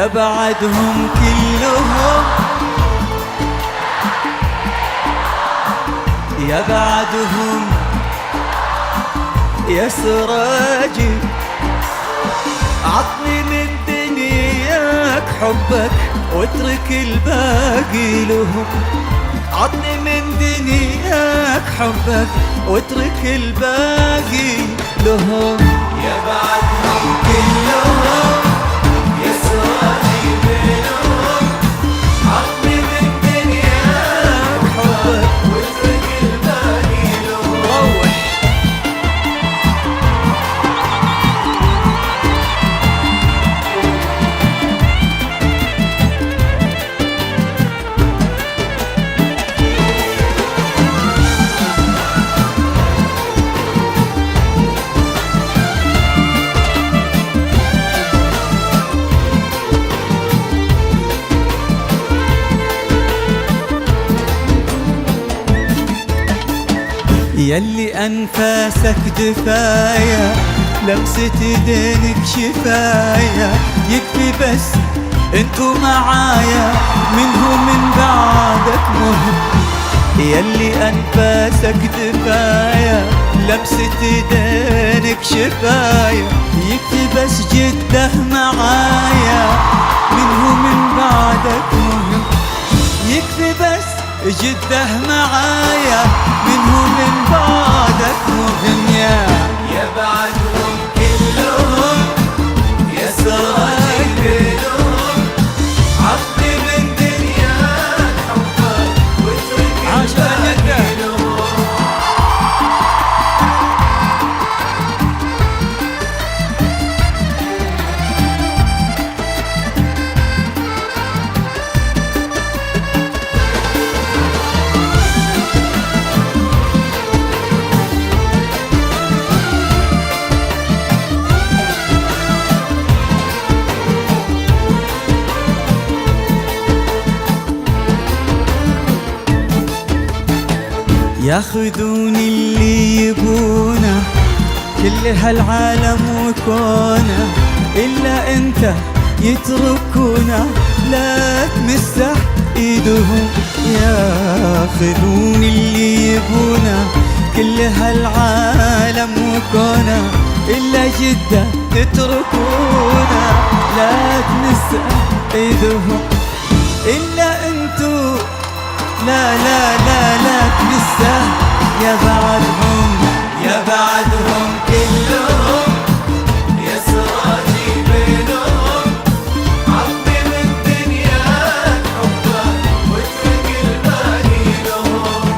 يا بعدهم كلهم، يا بعدهم يا سراجي، عطني من دنياك حبك واترك الباقي لهم، عطني من دنياك حبك واترك الباقي لهم. يا بعدهم كلهم يا سراجي بينهم، عطني من دنياك حبك واترك الباقي لهم. روح يلي أنفاسك دفاية، لمسة ايدينك شفاية، يكفي بس انتو معايا، منهم من بعدك مهم. يلي أنفاسك دفاية، لمسة ايدينك شفاية، يكفي بس جده معايا، منهم من بعدك مهم. يكفي بس جده معايا، منه من بعدك مهم. يا بعدهم كلهم يا سراجي بينهم، عطني من دنياك حبك واترك الباقي لهم. ياخذون اللي يبونه كل هالعالم وكونه، إلا انت يتركونه لا تمسح ايدهم. ياخذون اللي يبونه كل هالعالم وكونه، إلا جده تتركونه لا تمسح ايدهم. إلا انتو لا لا لا لا تمسه. يا بعدهم يا بعدهم كلهم يا سراجي بينهم، عطني من دنياك حبك واترك الباقي لهم.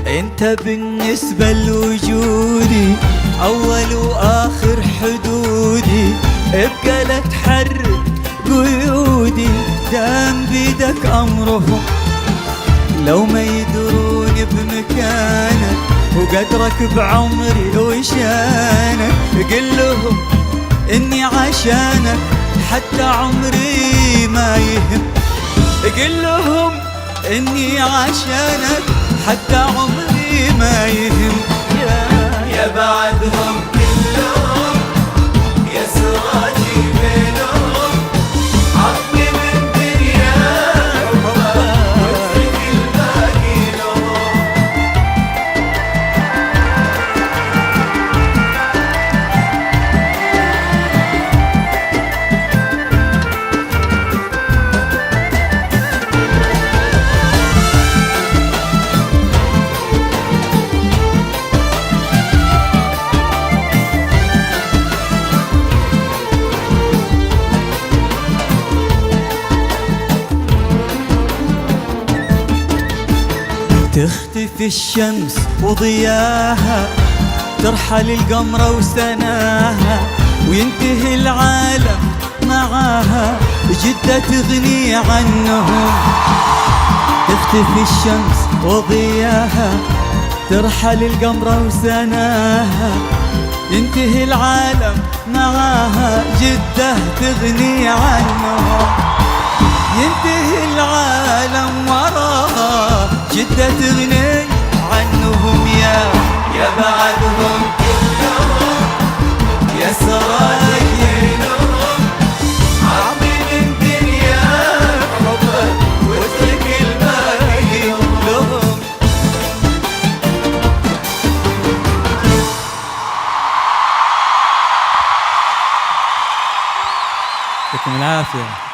انت بالنسبة لوجودي اول واخر حدودي، ابقى لا تحرك قيودي، دام بيدك امرهم. لو ما يدرون بمكانك وقدرك بعمري وشانك، قل لهم اني عشانك حتى عمري ما يهم. قل لهم اني عشانك حتى عمري ما يهم. يا بعدهم كلهم يا سراجي بينهم، عطني من دنياك حبك واترك الباقي لهم. تختفي الشمس وضياها، ترحل القمرة وسناها، وينتهي العالم معاها، جدة تغني عنهم. تختفي الشمس وضياها، ترحل القمرة وسناها، ينتهي العالم معاها، جدة تغني عنهم. ينتهي العالم وراها، جدة تغني عنهم. يا بعدهم كلهم يا سرايينهم، عظيم الدنيا حبك واترك الباقي لهم. يعطيكم العافية.